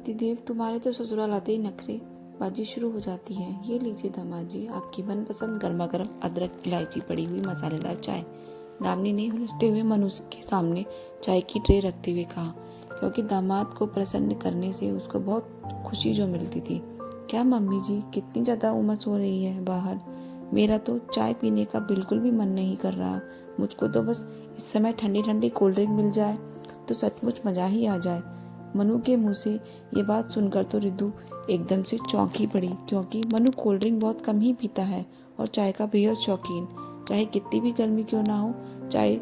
पतिदेव, तुम्हारे तो ससुराल आते ही नखरे बाजी शुरू हो जाती है। ये लीजिए दामाद जी, आपकी मनपसंद गर्मा गर्म अदरक इलायची पड़ी हुई मसालेदार चाय। दामिनी ने हुलसते हुए मनु के सामने चाय की ट्रे रखते हुए कहा, क्योंकि दामाद को प्रसन्न करने से उसको बहुत खुशी जो मिलती थी। क्या मम्मी जी, कितनी ज़्यादा उमस हो रही है बाहर। मेरा तो चाय पीने का बिल्कुल भी मन नहीं कर रहा। मुझको तो बस इस समय ठंडी ठंडी कोल्ड ड्रिंक मिल जाए तो सचमुच मज़ा ही आ जाए। मनु के मुंह से ये बात सुनकर तो रितु एकदम से चौंकी पड़ी, क्योंकि मनु कोल्ड ड्रिंक बहुत कम ही पीता है और चाय का बेहद शौकीन। चाहे कितनी भी गर्मी क्यों ना हो, चाय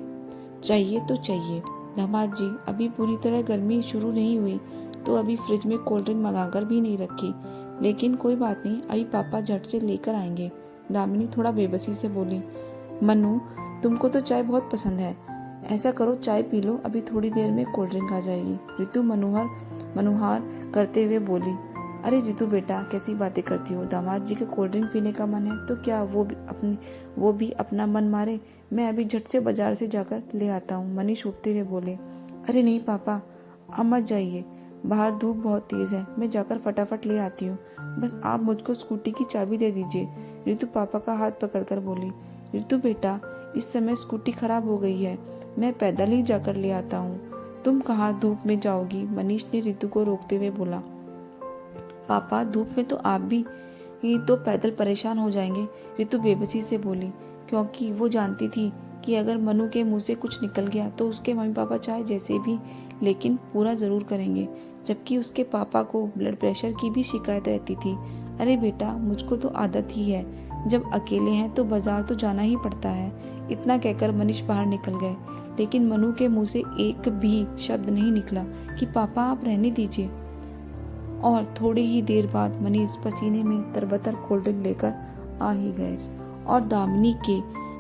चाहिए तो चाहिए। दामाद जी, अभी पूरी तरह गर्मी शुरू नहीं हुई तो अभी फ्रिज में कोल्ड ड्रिंक मंगाकर भी नहीं रखी, लेकिन कोई बात नहीं, अभी पापा झट से लेकर आएंगे। दामिनी थोड़ा बेबसी से बोली। मनु, तुमको तो चाय बहुत पसंद है, ऐसा करो चाय पी लो, अभी थोड़ी देर में कोल्ड ड्रिंक आ जाएगी। रितु मनुहार करते हुए बोली। अरे रितु बेटा, कैसी बातें करती हो। दामाद जी के कोल्ड ड्रिंक पीने का मन है तो क्या वो भी अपना मन मारे। मैं अभी झट से बाजार से जाकर ले आता हूँ, मनीष उठते हुए बोले। अरे नहीं पापा, आप मत जाइए, बाहर धूप बहुत तेज है, मैं जाकर फटाफट ले आती हूँ। बस आप मुझको स्कूटी की चाबी दे दीजिए। रितु पापा का हाथ पकड़कर बोली। रितु बेटा, इस समय स्कूटी खराब हो गई है, मैं पैदल ही जाकर ले आता हूँ। तुम कहाँ धूप में जाओगी, मनीष ने रितु को रोकते हुए बोला। पापा, धूप में तो आप भी ही तो पैदल परेशान हो जाएंगे, रितु बेबसी से बोली, क्योंकि वो जानती थी कि अगर मनु के मुंह से कुछ निकल गया तो उसके मम्मी पापा चाहे जैसे भी लेकिन पूरा जरूर करेंगे, जबकि उसके पापा को ब्लड प्रेशर की भी शिकायत रहती थी। अरे बेटा, मुझको तो आदत ही है, जब अकेले हैं तो बाजार तो जाना ही पड़ता है। इतना कहकर मनीष बाहर निकल गए, लेकिन मनु के मुंह से एक भी शब्द नहीं निकला कि पापा आप रहने दीजिए। और थोड़ी ही देर बाद मनीष पसीने में तरबतर कोल्ड ड्रिंक लेकर आ ही गए और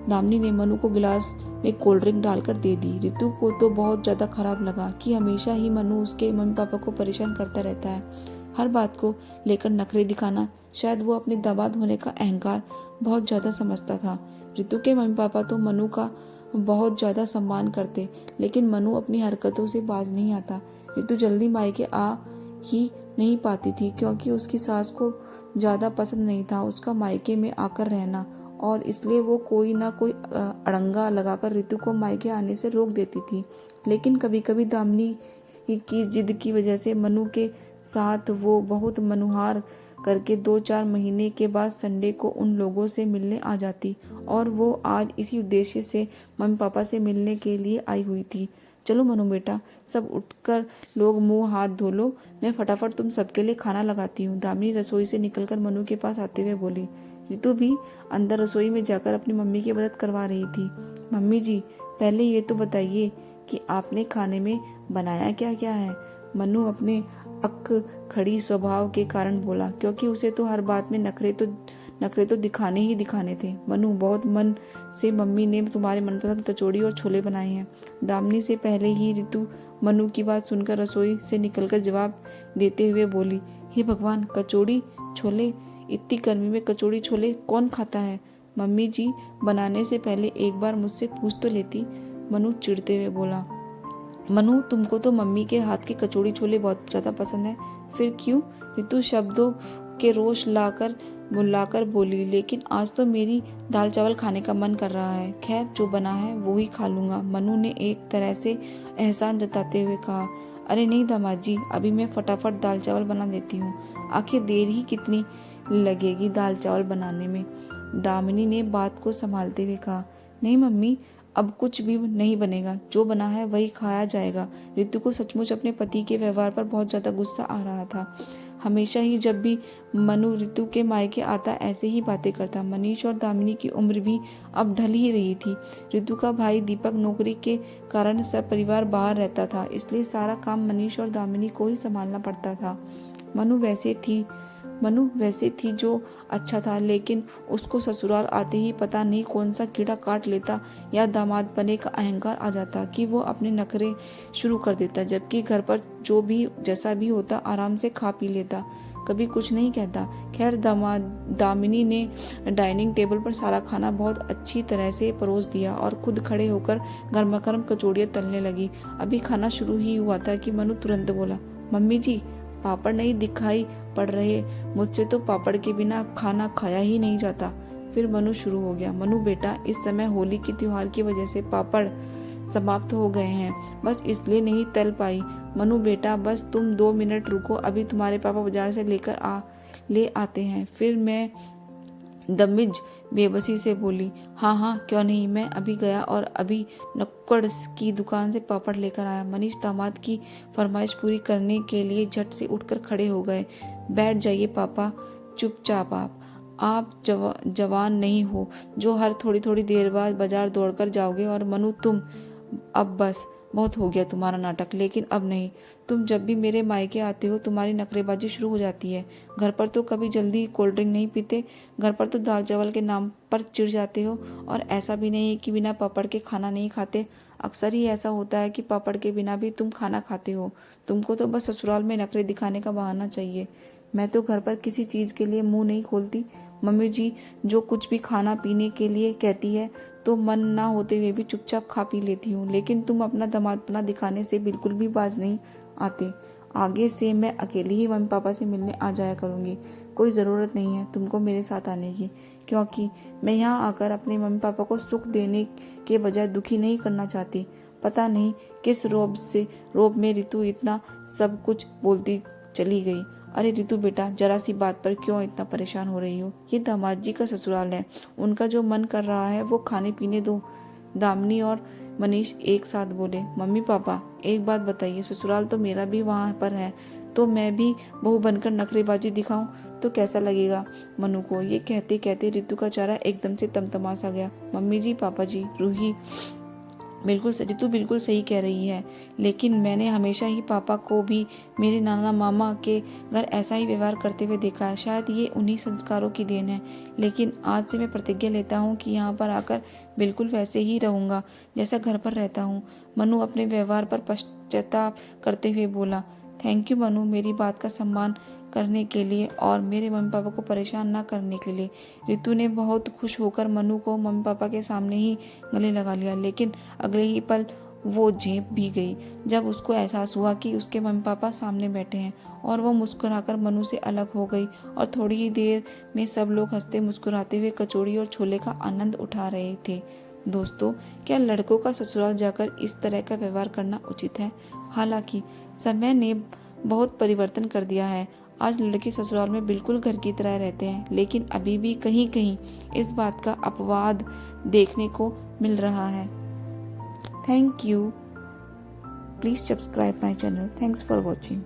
दामिनी ने मनु को गिलास में कोल्ड ड्रिंक डालकर दे दी। रितु को तो बहुत ज़्यादा खराब लगा कि हमेशा ही मनु उसके मम्मी पापा को परेशान करता रहता है, हर बात को लेकर नखरे दिखाना। शायद वो अपने दामाद होने का अहंकार बहुत ज़्यादा समझता था। रितु के मम्मी पापा तो मनु का बहुत ज़्यादा सम्मान करते, लेकिन मनु अपनी हरकतों से बाज नहीं आता। रितु जल्दी मायके आ ही नहीं पाती थी, क्योंकि उसकी सास को ज़्यादा पसंद नहीं था उसका मायके में आकर रहना, और इसलिए वो कोई ना कोई अड़ंगा लगाकर रितु को मायके आने से रोक देती थी। लेकिन कभी कभी दामिनी की जिद की वजह से मनु के साथ वो बहुत मनुहार करके 2-4 महीने के बाद संडे को उन लोगों से मिलने आ जाती, और वो आज इसी उद्देश्य से मम्मी पापा से मिलने के लिए आई हुई थी। चलो मनु बेटा, सब उठकर लोग मुंह हाथ धो लो, मैं फटाफट तुम सबके लिए खाना लगाती हूँ। दामिनी रसोई से निकलकर मनु के पास आते हुए बोली। रितु भी अंदर रसोई में जाकर अपनी मम्मी की मदद करवा रही थी। मम्मी जी, पहले ये तो बताइए कि आपने खाने में बनाया क्या क्या है। मनु अपने अक खड़ी स्वभाव के कारण बोला, क्योंकि उसे तो हर बात में नखरे तो दिखाने ही दिखाने थे। मनु, बहुत मन से मम्मी ने तुम्हारे मनपसंद कचौड़ी और छोले बनाए हैं। दामिनी से पहले ही रितु मनु की बात सुनकर रसोई से निकलकर जवाब देते हुए बोली। हे भगवान, कचौड़ी छोले, इतनी गर्मी में कचौड़ी छोले कौन खाता है। मम्मी जी, बनाने से पहले एक बार मुझसे पूछ तो लेती, मनु चिढ़ते हुए बोला। मनु, तुमको तो मम्मी के हाथ की कचौड़ी छोले बहुत ज़्यादा पसंद है, फिर क्यों। रितु शब्दों के रोष लाकर बोली, लेकिन आज तो मेरी दाल चावल खाने का मन कर रहा है। खैर, जो बना है वो ही खा लूँगा, मनु ने एक तरह से एहसान जताते हुए कहा। अरे नहीं दामाद जी, अभी मैं फटाफट दाल चावल बना देती हूँ, आखिर देर ही कितनी लगेगी दाल चावल बनाने में। दामिनी ने बात को संभालते हुए कहा। नहीं मम्मी, अब कुछ भी नहीं बनेगा, जो बना है वही खाया जाएगा। रितु को सचमुच अपने पति के व्यवहार पर बहुत ज़्यादा गुस्सा आ रहा था। हमेशा ही जब भी मनु रितु के मायके आता ऐसे ही बातें करता। मनीष और दामिनी की उम्र भी अब ढल ही रही थी। रितु का भाई दीपक नौकरी के कारण सब परिवार बाहर रहता था, इसलिए सारा काम मनीष और दामिनी को ही संभालना पड़ता था। मनु वैसे थी जो अच्छा था, लेकिन उसको ससुराल आते ही पता नहीं कौन सा कीड़ा काट लेता या दामाद बने का अहंकार आ जाता कि वो अपने नखरे शुरू कर देता, जबकि घर पर जो भी जैसा भी होता आराम से खा पी लेता, कभी कुछ नहीं कहता। खैर, दामिनी ने डाइनिंग टेबल पर सारा खाना बहुत अच्छी तरह से परोस दिया और खुद खड़े होकर गर्मा गर्म कचौड़ियाँ तलने लगी। अभी खाना शुरू ही हुआ था कि मनु तुरंत बोला, मम्मी जी, पापड़ नहीं दिखाई पड़ रहे, मुझसे तो पापड़ के बिना खाना खाया ही नहीं जाता। फिर मनु शुरू हो गया, मनु बेटा, इस समय होली के त्योहार की वजह से पापड़ समाप्त हो गए हैं, बस इसलिए नहीं तल पाई। मनु बेटा, बस तुम 2 मिनट रुको, अभी तुम्हारे पापा बाजार से ले आते हैं। फिर मैं दमिज बेबसी से बोली, हाँ हाँ क्यों नहीं, मैं अभी गया और अभी नक्कड़ की दुकान से पापड़ लेकर आया। मनीष दामाद की फरमाइश पूरी करने के लिए झट से उठकर खड़े हो गए। बैठ जाइए पापा, चुपचाप आप जवान नहीं हो जो हर थोड़ी थोड़ी देर बाद बाजार दौड़कर जाओगे। और मनु तुम, अब बस बहुत हो गया तुम्हारा नाटक, लेकिन अब नहीं। तुम जब भी मेरे मायके आते हो तुम्हारी नखरेबाजी शुरू हो जाती है। घर पर तो कभी जल्दी कोल्ड ड्रिंक नहीं पीते, घर पर तो दाल चावल के नाम पर चिढ़ जाते हो, और ऐसा भी नहीं है कि बिना पापड़ के खाना नहीं खाते। अक्सर ही ऐसा होता है कि पापड़ के बिना भी तुम खाना खाते हो। तुमको तो बस ससुराल में नखरे दिखाने का बहाना चाहिए। मैं तो घर पर किसी चीज़ के लिए मुंह नहीं खोलती। मम्मी जी जो कुछ भी खाना पीने के लिए कहती है तो मन ना होते हुए भी चुपचाप खा पी लेती हूँ, लेकिन तुम अपना दामादपना दिखाने से बिल्कुल भी बाज नहीं आते। आगे से मैं अकेली ही मम्मी पापा से मिलने आ जाया करूँगी। कोई ज़रूरत नहीं है तुमको मेरे साथ आने की, क्योंकि मैं यहाँ आकर अपने मम्मी पापा को सुख देने के बजाय दुखी नहीं करना चाहती। पता नहीं किस रोब में रितु इतना सब कुछ बोलती चली गई। अरे रितु बेटा, जरा सी बात पर क्यों इतना परेशान हो रही हो? ये दामाद जी का ससुराल है, उनका जो मन कर रहा है वो खाने पीने दो। दामिनी और मनीष एक साथ बोले, मम्मी पापा एक बात बताइए, ससुराल तो मेरा भी वहाँ पर है, तो मैं भी बहू बनकर नखरेबाजी दिखाऊं तो कैसा लगेगा मनु को? ये कहते कहते रितु का चेहरा एकदम से तमतमा सा गया। मम्मी जी, पापा जी, रूही रितु बिल्कुल सही कह रही है, लेकिन मैंने हमेशा ही पापा को भी मेरे नाना मामा के घर ऐसा ही व्यवहार करते हुए देखा है। शायद ये उन्हीं संस्कारों की देन है, लेकिन आज से मैं प्रतिज्ञा लेता हूँ कि यहाँ पर आकर बिल्कुल वैसे ही रहूँगा जैसा घर पर रहता हूँ। मनु अपने व्यवहार पर पश्चाताप करते हुए बोला, थैंक यू मनु, मेरी बात का सम्मान करने के लिए और मेरे मम्मी पापा को परेशान ना करने के लिए। रितु ने बहुत खुश होकर मनु को मम्मी पापा के सामने ही गले लगा लिया, लेकिन अगले ही पल वो झेप भी गई जब उसको एहसास हुआ कि उसके मम्मी पापा सामने बैठे हैं, और वो मुस्कुराकर मनु से अलग हो गई। और थोड़ी ही देर में सब लोग हंसते मुस्कुराते हुए कचौड़ी और छोले का आनंद उठा रहे थे। दोस्तों, क्या लड़कों का ससुराल जाकर इस तरह का व्यवहार करना उचित है? हालांकि समय ने बहुत परिवर्तन कर दिया है। आज लड़के ससुराल में बिल्कुल घर की तरह रहते हैं, लेकिन अभी भी कहीं कहीं इस बात का अपवाद देखने को मिल रहा है। Thank you. Please subscribe my channel. Thanks for watching.